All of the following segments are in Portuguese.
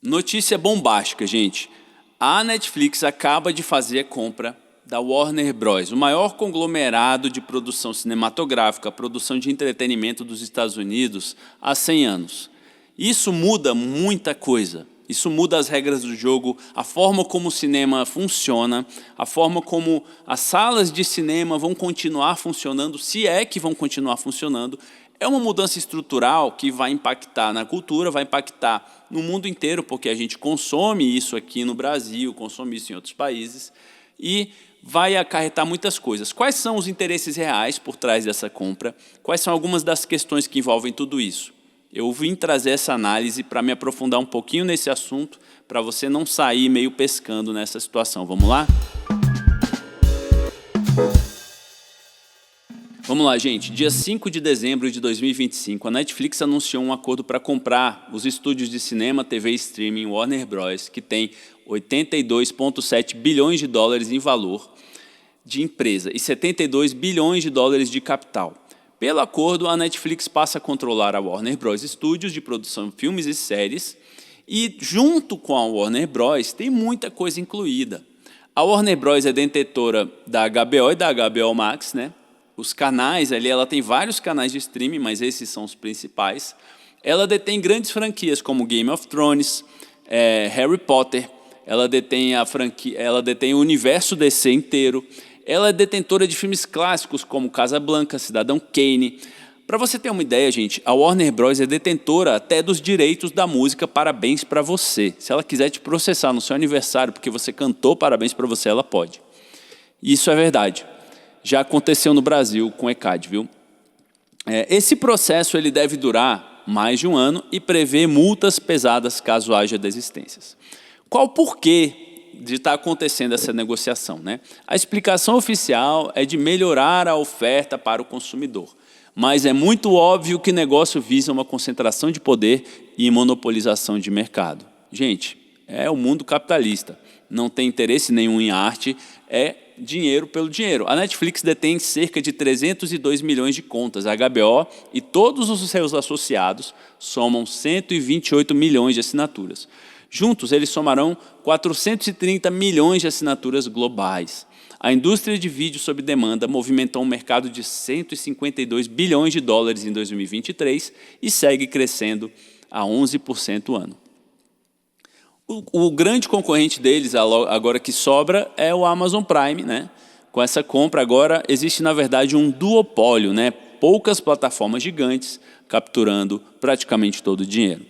Notícia bombástica, gente. A Netflix acaba de fazer a compra da Warner Bros., o maior conglomerado de produção cinematográfica, produção de entretenimento dos Estados Unidos há 100 anos. Isso muda muita coisa. Isso muda as regras do jogo, a forma como o cinema funciona, a forma como as salas de cinema vão continuar funcionando, se é que vão continuar funcionando. É uma mudança estrutural que vai impactar na cultura, vai impactar no mundo inteiro, porque a gente consome isso aqui no Brasil, consome isso em outros países, e vai acarretar muitas coisas. Quais são os interesses reais por trás dessa compra? Quais são algumas das questões que envolvem tudo isso? Eu vim trazer essa análise para me aprofundar um pouquinho nesse assunto, para você não sair meio pescando nessa situação. Vamos lá? Vamos lá, gente. Dia 5 de dezembro de 2025, a Netflix anunciou um acordo para comprar os estúdios de cinema, TV e streaming Warner Bros., que tem 82,7 bilhões de dólares em valor de empresa e 72 bilhões de dólares de capital. Pelo acordo, a Netflix passa a controlar a Warner Bros. Studios de produção de filmes e séries e, junto com a Warner Bros., tem muita coisa incluída. A Warner Bros. É detentora da HBO e da HBO Max, né? Os canais ali, ela tem vários canais de streaming, mas esses são os principais. Ela detém grandes franquias como Game of Thrones, Harry Potter, ela detém o universo DC inteiro. Ela é detentora de filmes clássicos como Casablanca, Cidadão Kane. Para você ter uma ideia, gente, a Warner Bros. É detentora até dos direitos da música Parabéns para Você. Se ela quiser te processar no seu aniversário porque você cantou Parabéns para Você, ela pode. Isso é verdade. Já aconteceu no Brasil com o ECAD, viu? Esse processo ele deve durar mais de um ano e prevê multas pesadas caso haja desistências. Qual o porquê de estar acontecendo essa negociação, né? A explicação oficial é de melhorar a oferta para o consumidor, mas é muito óbvio que o negócio visa uma concentração de poder e monopolização de mercado. Gente, é o mundo capitalista, não tem interesse nenhum em arte, é dinheiro pelo dinheiro. A Netflix detém cerca de 302 milhões de contas, a HBO e todos os seus associados somam 128 milhões de assinaturas. Juntos, eles somarão 430 milhões de assinaturas globais. A indústria de vídeo sob demanda movimentou um mercado de 152 bilhões de dólares em 2023 e segue crescendo a 11% ano. O grande concorrente deles, agora que sobra, é o Amazon Prime, né? Com essa compra agora existe, na verdade, um duopólio, né? Poucas plataformas gigantes capturando praticamente todo o dinheiro.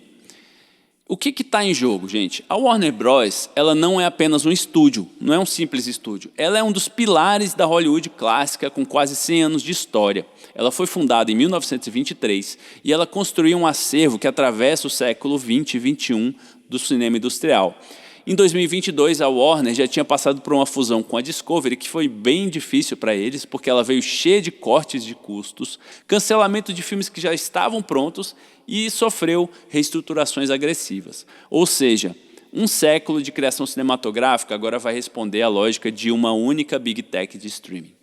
O que está em jogo, gente? A Warner Bros. Ela não é apenas um estúdio, não é um simples estúdio. Ela é um dos pilares da Hollywood clássica com quase 100 anos de história. Ela foi fundada em 1923 e ela construiu um acervo que atravessa o século 20 e 21 do cinema industrial. Em 2022, a Warner já tinha passado por uma fusão com a Discovery, que foi bem difícil para eles, porque ela veio cheia de cortes de custos, cancelamento de filmes que já estavam prontos e sofreu reestruturações agressivas. Ou seja, um século de criação cinematográfica agora vai responder à lógica de uma única Big Tech de streaming.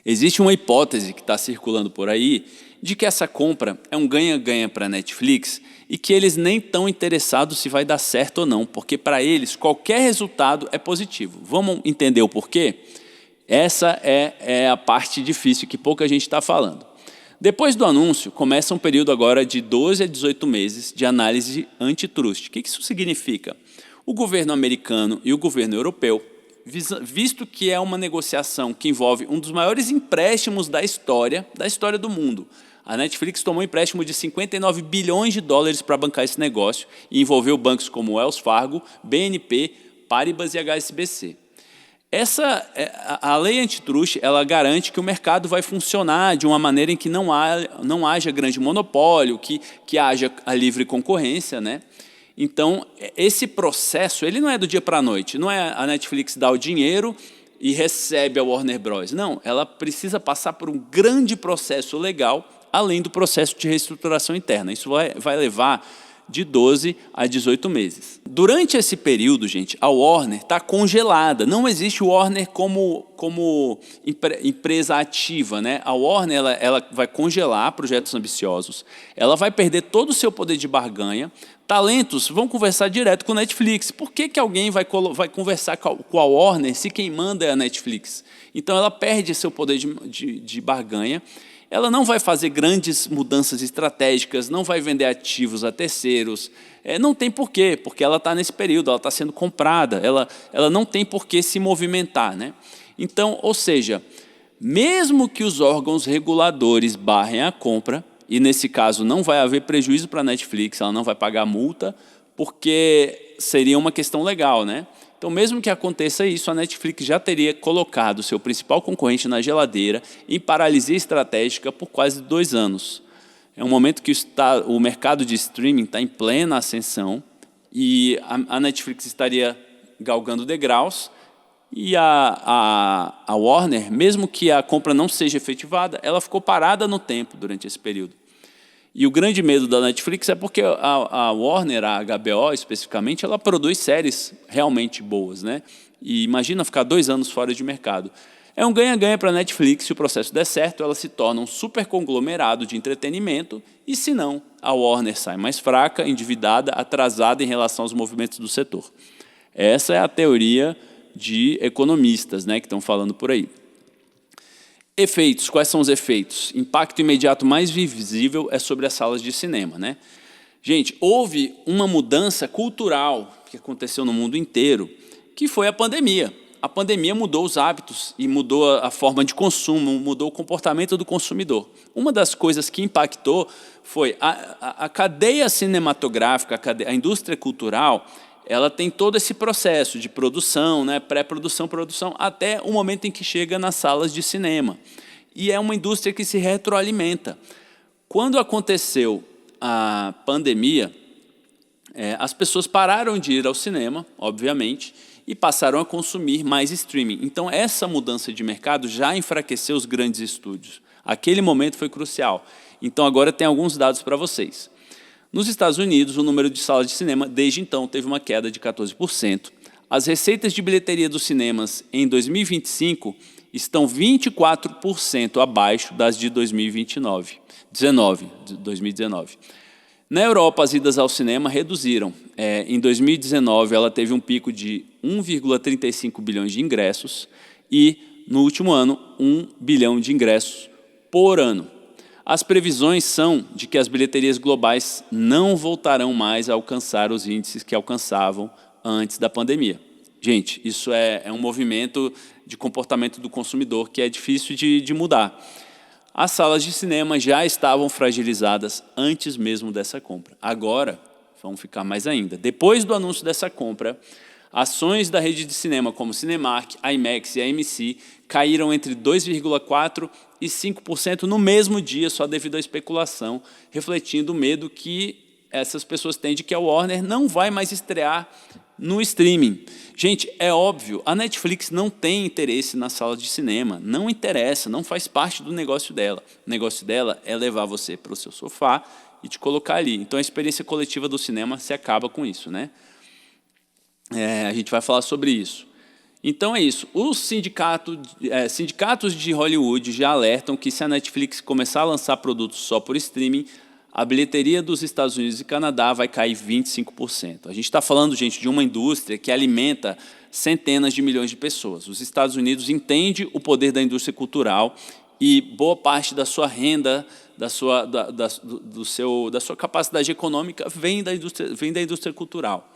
Existe uma hipótese que está circulando por aí de que essa compra é um ganha-ganha para a Netflix e que eles nem estão interessados se vai dar certo ou não, porque para eles qualquer resultado é positivo. Vamos entender o porquê? Essa é a parte difícil que pouca gente está falando. Depois do anúncio, começa um período agora de 12 a 18 meses de análise antitrust. O que isso significa? O governo americano e o governo europeu, visto que é uma negociação que envolve um dos maiores empréstimos da história do mundo. A Netflix tomou um empréstimo de 59 bilhões de dólares para bancar esse negócio e envolveu bancos como Wells Fargo, BNP, Paribas e HSBC. A lei antitrust ela garante que o mercado vai funcionar de uma maneira em que não haja grande monopólio, que haja a livre concorrência, né? Então, esse processo ele não é do dia para a noite, não é a Netflix dar o dinheiro e recebe a Warner Bros. Não, ela precisa passar por um grande processo legal, além do processo de reestruturação interna. Isso vai levar de 12 a 18 meses. Durante esse período, gente, a Warner está congelada. Não existe Warner como empresa ativa, né? A Warner ela vai congelar projetos ambiciosos, ela vai perder todo o seu poder de barganha. Talentos vão conversar direto com a Netflix. Por que alguém vai conversar com a Warner se quem manda é a Netflix? Então ela perde seu poder de barganha. Ela não vai fazer grandes mudanças estratégicas, não vai vender ativos a terceiros. Não tem porquê, porque ela está nesse período, ela está sendo comprada, ela não tem por que se movimentar, né? Então, ou seja, mesmo que os órgãos reguladores barrem a compra, e nesse caso não vai haver prejuízo para a Netflix, ela não vai pagar multa, porque seria uma questão legal, né? Então, mesmo que aconteça isso, a Netflix já teria colocado seu principal concorrente na geladeira em paralisia estratégica por quase 2 anos. É um momento que o mercado de streaming está em plena ascensão e a Netflix estaria galgando degraus e a Warner, mesmo que a compra não seja efetivada, ela ficou parada no tempo durante esse período. E o grande medo da Netflix é porque a Warner, a HBO especificamente, ela produz séries realmente boas, né? E imagina ficar 2 anos fora de mercado. É um ganha-ganha para a Netflix. Se o processo der certo, ela se torna um super conglomerado de entretenimento, e se não, a Warner sai mais fraca, endividada, atrasada em relação aos movimentos do setor. Essa é a teoria de economistas, né, que estão falando por aí. Efeitos, quais são os efeitos? Impacto imediato mais visível é sobre as salas de cinema, né? Gente, houve uma mudança cultural que aconteceu no mundo inteiro, que foi a pandemia. A pandemia mudou os hábitos e mudou a forma de consumo, mudou o comportamento do consumidor. Uma das coisas que impactou foi a cadeia cinematográfica, a indústria cultural. Ela tem todo esse processo de produção, né, pré-produção, produção, até o momento em que chega nas salas de cinema. E é uma indústria que se retroalimenta. Quando aconteceu a pandemia, as pessoas pararam de ir ao cinema, obviamente, e passaram a consumir mais streaming. Então, essa mudança de mercado já enfraqueceu os grandes estúdios. Aquele momento foi crucial. Então, agora tem alguns dados para vocês. Nos Estados Unidos, o número de salas de cinema, desde então, teve uma queda de 14%. As receitas de bilheteria dos cinemas em 2025 estão 24% abaixo das de 2019. Na Europa, as idas ao cinema reduziram. Em 2019, ela teve um pico de 1,35 bilhões de ingressos e, no último ano, 1 bilhão de ingressos por ano. As previsões são de que as bilheterias globais não voltarão mais a alcançar os índices que alcançavam antes da pandemia. Gente, isso é um movimento de comportamento do consumidor que é difícil de mudar. As salas de cinema já estavam fragilizadas antes mesmo dessa compra. Agora, vão ficar mais ainda. Depois do anúncio dessa compra, ações da rede de cinema como Cinemark, IMAX e AMC caíram entre 2,4% e 5% no mesmo dia, só devido à especulação, refletindo o medo que essas pessoas têm de que a Warner não vai mais estrear no streaming. Gente, é óbvio, a Netflix não tem interesse na sala de cinema, não interessa, não faz parte do negócio dela. O negócio dela é levar você para o seu sofá e te colocar ali. Então, a experiência coletiva do cinema se acaba com isso, né? A gente vai falar sobre isso. Então é isso. Os sindicatos de Hollywood já alertam que se a Netflix começar a lançar produtos só por streaming, a bilheteria dos Estados Unidos e Canadá vai cair 25%. A gente está falando, gente, de uma indústria que alimenta centenas de milhões de pessoas. Os Estados Unidos entendem o poder da indústria cultural e boa parte da sua renda, da sua capacidade econômica vem da indústria cultural.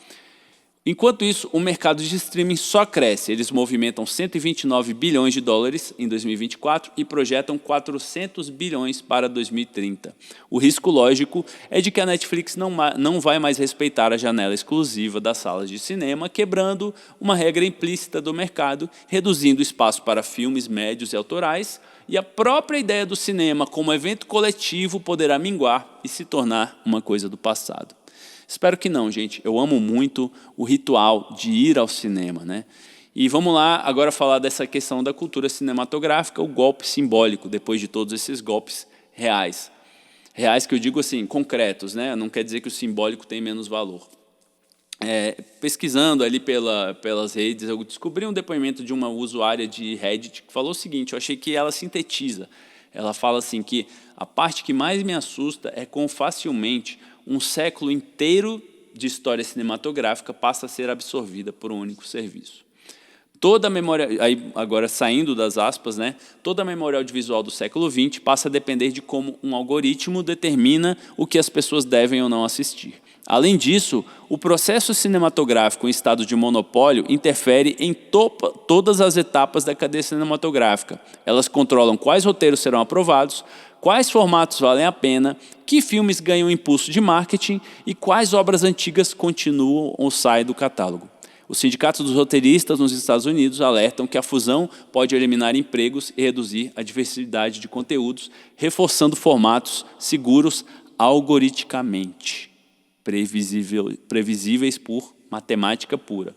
Enquanto isso, o mercado de streaming só cresce. Eles movimentam 129 bilhões de dólares em 2024 e projetam 400 bilhões para 2030. O risco lógico é de que a Netflix não vai mais respeitar a janela exclusiva das salas de cinema, quebrando uma regra implícita do mercado, reduzindo o espaço para filmes médios e autorais, e a própria ideia do cinema como evento coletivo poderá minguar e se tornar uma coisa do passado. Espero que não, gente. Eu amo muito o ritual de ir ao cinema, né? E vamos lá agora falar dessa questão da cultura cinematográfica, o golpe simbólico, depois de todos esses golpes reais. Reais que eu digo assim, concretos, né? Não quer dizer que o simbólico tem menos valor. Pesquisando ali pelas redes, eu descobri um depoimento de uma usuária de Reddit que falou o seguinte, eu achei que ela sintetiza. Ela fala assim que a parte que mais me assusta é como facilmente um século inteiro de história cinematográfica passa a ser absorvida por um único serviço. Toda a memória, aí agora saindo das aspas, né, toda a memória audiovisual do século XX passa a depender de como um algoritmo determina o que as pessoas devem ou não assistir. Além disso, o processo cinematográfico em estado de monopólio interfere em todas as etapas da cadeia cinematográfica. Elas controlam quais roteiros serão aprovados, quais formatos valem a pena, que filmes ganham impulso de marketing e quais obras antigas continuam ou saem do catálogo. Os sindicatos dos roteiristas nos Estados Unidos alertam que a fusão pode eliminar empregos e reduzir a diversidade de conteúdos, reforçando formatos seguros algoriticamente, previsíveis por matemática pura.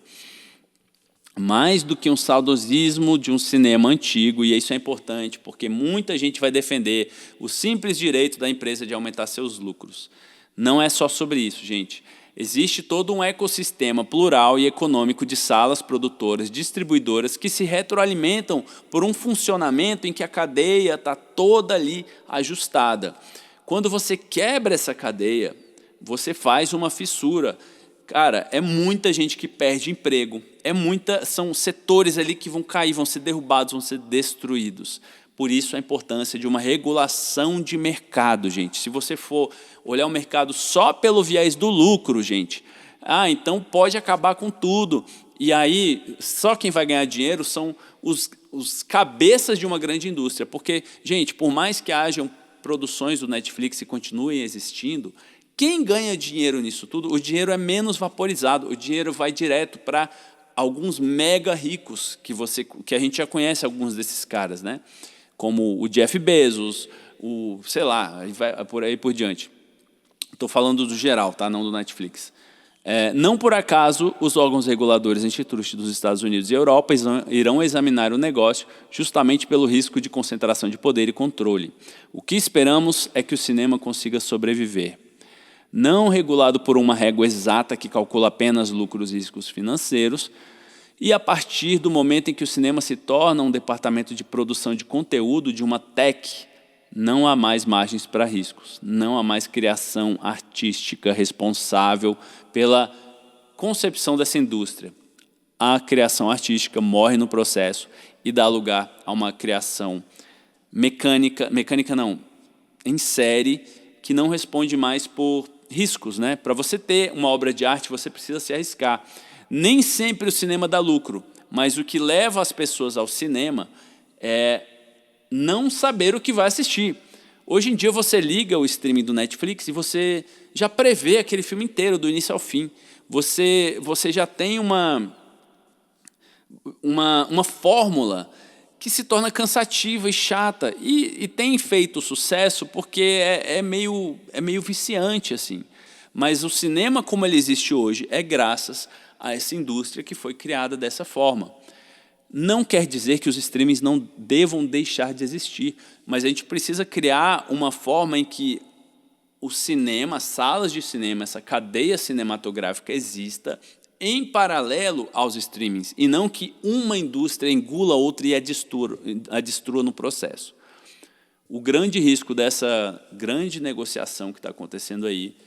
Mais do que um saudosismo de um cinema antigo, e isso é importante, porque muita gente vai defender o simples direito da empresa de aumentar seus lucros. Não é só sobre isso, gente. Existe todo um ecossistema plural e econômico de salas produtoras, distribuidoras, que se retroalimentam por um funcionamento em que a cadeia está toda ali ajustada. Quando você quebra essa cadeia, você faz uma fissura. Cara, é muita gente que perde emprego, são setores ali que vão cair, vão ser derrubados, vão ser destruídos. Por isso a importância de uma regulação de mercado, gente. Se você for olhar o mercado só pelo viés do lucro, gente, então pode acabar com tudo. E aí, só quem vai ganhar dinheiro são os cabeças de uma grande indústria. Porque, gente, por mais que hajam produções do Netflix e continuem existindo, quem ganha dinheiro nisso tudo, o dinheiro é menos vaporizado, o dinheiro vai direto para alguns mega ricos, que a gente já conhece alguns desses caras, né? Como o Jeff Bezos, sei lá, vai por aí por diante. Estou falando do geral, tá? Não do Netflix. Não por acaso, os órgãos reguladores antitrust dos Estados Unidos e Europa irão examinar o negócio justamente pelo risco de concentração de poder e controle. O que esperamos é que o cinema consiga sobreviver. Não regulado por uma régua exata que calcula apenas lucros e riscos financeiros, e a partir do momento em que o cinema se torna um departamento de produção de conteúdo de uma tech, não há mais margens para riscos, não há mais criação artística responsável pela concepção dessa indústria. A criação artística morre no processo e dá lugar a uma criação mecânica não, em série, que não responde mais por riscos, né? Para você ter uma obra de arte, você precisa se arriscar. Nem sempre o cinema dá lucro, mas o que leva as pessoas ao cinema é não saber o que vai assistir. Hoje em dia você liga o streaming do Netflix e você já prevê aquele filme inteiro, do início ao fim. Você já tem uma fórmula que se torna cansativa e chata e tem feito sucesso porque é meio viciante, assim. Mas o cinema como ele existe hoje é graças a essa indústria que foi criada dessa forma. Não quer dizer que os streamings não devam deixar de existir, mas a gente precisa criar uma forma em que o cinema, as salas de cinema, essa cadeia cinematográfica exista em paralelo aos streamings, e não que uma indústria engula a outra e a destrua no processo. O grande risco dessa grande negociação que está acontecendo aí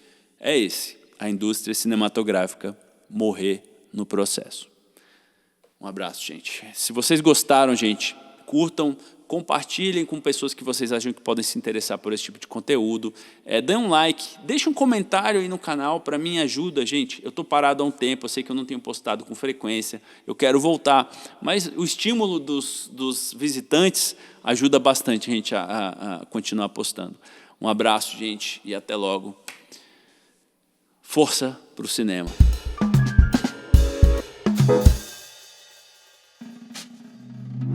é esse, a indústria cinematográfica morrer no processo. Um abraço, gente. Se vocês gostaram, gente, curtam, compartilhem com pessoas que vocês acham que podem se interessar por esse tipo de conteúdo. Dê um like, deixe um comentário aí no canal, para mim ajuda, gente. Eu estou parado há um tempo, eu sei que eu não tenho postado com frequência, eu quero voltar, mas o estímulo dos visitantes ajuda bastante a gente a continuar postando. Um abraço, gente, e até logo. Força para o cinema.